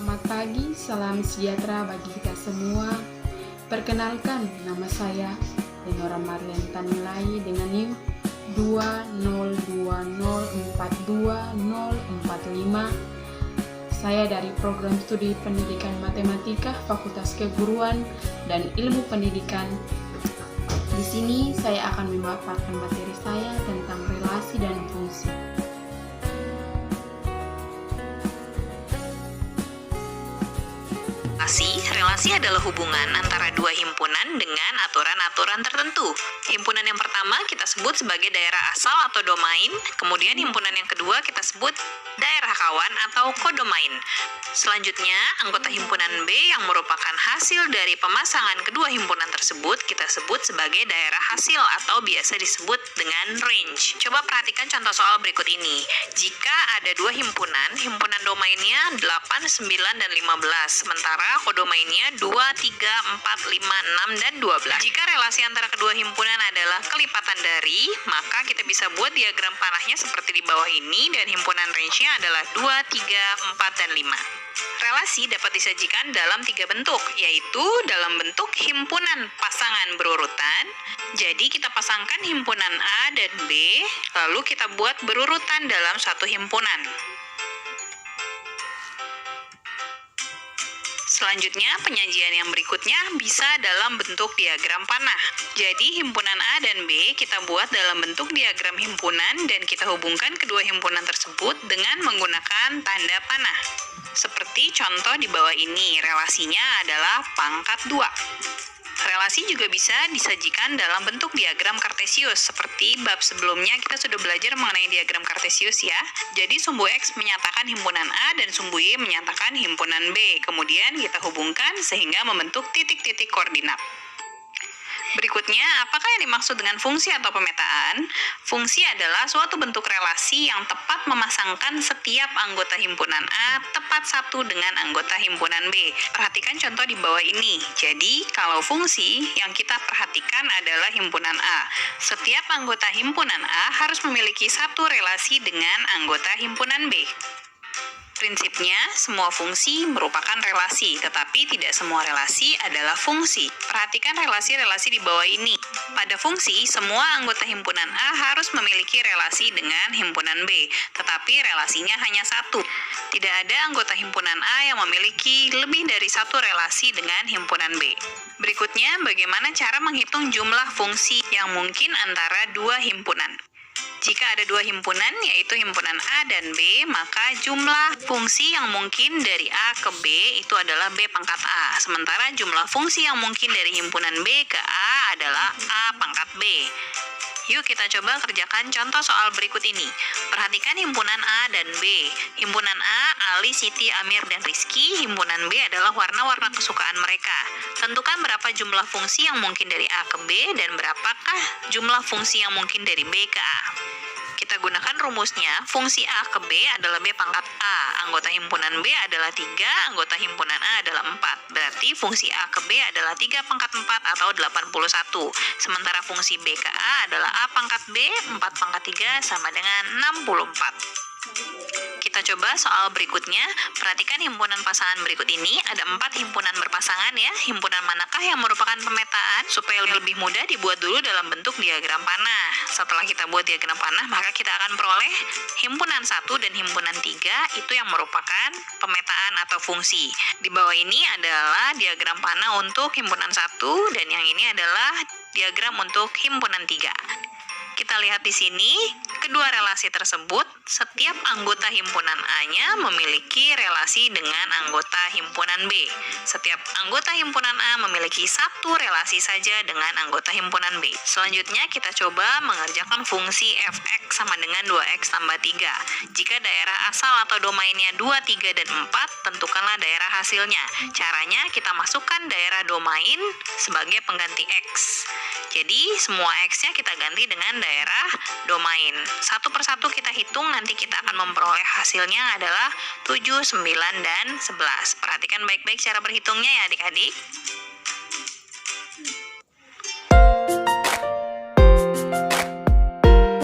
Selamat pagi, salam sejahtera bagi kita semua. Perkenalkan, nama saya Lenora Marlene Tanilai dengan NIM 202042045. Saya dari Program Studi Pendidikan Matematika Fakultas Keguruan dan Ilmu Pendidikan. Di sini saya akan memaparkan materi saya tentang relasi dan fungsi. Relasi adalah hubungan antara dua himpunan dengan aturan-aturan tertentu. Himpunan yang pertama kita sebut sebagai daerah asal atau domain, kemudian himpunan yang kedua kita sebut daerah kawan atau kodomain. Selanjutnya, anggota himpunan B yang merupakan hasil dari pemasangan kedua himpunan tersebut kita sebut sebagai daerah hasil atau biasa disebut dengan range. Coba perhatikan contoh soal berikut ini. Jika ada dua himpunan, himpunan domainnya 8, 9, dan 15, sementara kodomainnya 2, 3, 4, 5, 6, dan 12. Jika relasi antara kedua himpunan adalah kelipatan dari, maka kita bisa buat diagram panahnya seperti di bawah ini, dan himpunan range-nya adalah 2, 3, 4, dan 5. Relasi dapat disajikan dalam 3 bentuk, yaitu dalam bentuk himpunan pasangan berurutan. Jadi kita pasangkan himpunan A dan B, lalu kita buat berurutan dalam satu himpunan. Selanjutnya, penyajian yang berikutnya bisa dalam bentuk diagram panah. Jadi, himpunan A dan B kita buat dalam bentuk diagram himpunan dan kita hubungkan kedua himpunan tersebut dengan menggunakan tanda panah. Seperti contoh di bawah ini, relasinya adalah pangkat 2. Relasi juga bisa disajikan dalam bentuk diagram kartesius. Seperti bab sebelumnya kita sudah belajar mengenai diagram kartesius ya. Jadi sumbu X menyatakan himpunan A dan sumbu Y menyatakan himpunan B. Kemudian kita hubungkan sehingga membentuk titik-titik koordinat. Berikutnya, apakah yang dimaksud dengan fungsi atau pemetaan? Fungsi adalah suatu bentuk relasi yang tepat memasangkan setiap anggota himpunan A tepat satu dengan anggota himpunan B. Perhatikan contoh di bawah ini. Jadi, kalau fungsi yang kita perhatikan adalah himpunan A. Setiap anggota himpunan A harus memiliki satu relasi dengan anggota himpunan B. Prinsipnya, semua fungsi merupakan relasi, tetapi tidak semua relasi adalah fungsi. Perhatikan relasi-relasi di bawah ini. Pada fungsi, semua anggota himpunan A harus memiliki relasi dengan himpunan B, tetapi relasinya hanya satu. Tidak ada anggota himpunan A yang memiliki lebih dari satu relasi dengan himpunan B. Berikutnya, bagaimana cara menghitung jumlah fungsi yang mungkin antara dua himpunan? Jika ada dua himpunan, yaitu himpunan A dan B, maka jumlah fungsi yang mungkin dari A ke B itu adalah B pangkat A. Sementara jumlah fungsi yang mungkin dari himpunan B ke A adalah A pangkat B. Yuk kita coba kerjakan contoh soal berikut ini. Perhatikan himpunan A dan B. Himpunan A, Ali, Siti, Amir, dan Rizky. Himpunan B adalah warna-warna kesukaan mereka. Tentukan berapa jumlah fungsi yang mungkin dari A ke B dan berapakah jumlah fungsi yang mungkin dari B ke A. Kita gunakan rumusnya, fungsi A ke B adalah B pangkat A, anggota himpunan B adalah 3, anggota himpunan A adalah 4. Berarti fungsi A ke B adalah 3 pangkat 4 atau 81. Sementara fungsi B ke A adalah A pangkat B, 4 pangkat 3 sama dengan 64. Kita coba soal berikutnya. Perhatikan himpunan pasangan berikut ini. Ada 4 himpunan berpasangan ya. Himpunan manakah yang merupakan pemetaan? Supaya lebih mudah dibuat dulu dalam bentuk diagram panah. Setelah kita buat diagram panah, maka kita akan peroleh himpunan 1 dan himpunan 3 itu yang merupakan pemetaan atau fungsi. Di bawah ini adalah diagram panah untuk himpunan 1 dan yang ini adalah diagram untuk himpunan 3. Kita lihat di sini, kedua relasi tersebut, setiap anggota himpunan A-nya memiliki relasi dengan anggota himpunan B. Setiap anggota himpunan A memiliki satu relasi saja dengan anggota himpunan B. Selanjutnya kita coba mengerjakan fungsi fx sama dengan 2x tambah 3. Jika daerah asal atau domainnya 2, 3, dan 4, tentukanlah daerah hasilnya. Caranya kita masukkan daerah domain sebagai pengganti x. Jadi semua x-nya kita ganti dengan daerah domain. Satu persatu kita hitung, nanti kita akan memperoleh hasilnya adalah 7, 9, dan 11. Perhatikan baik-baik cara berhitungnya ya adik-adik.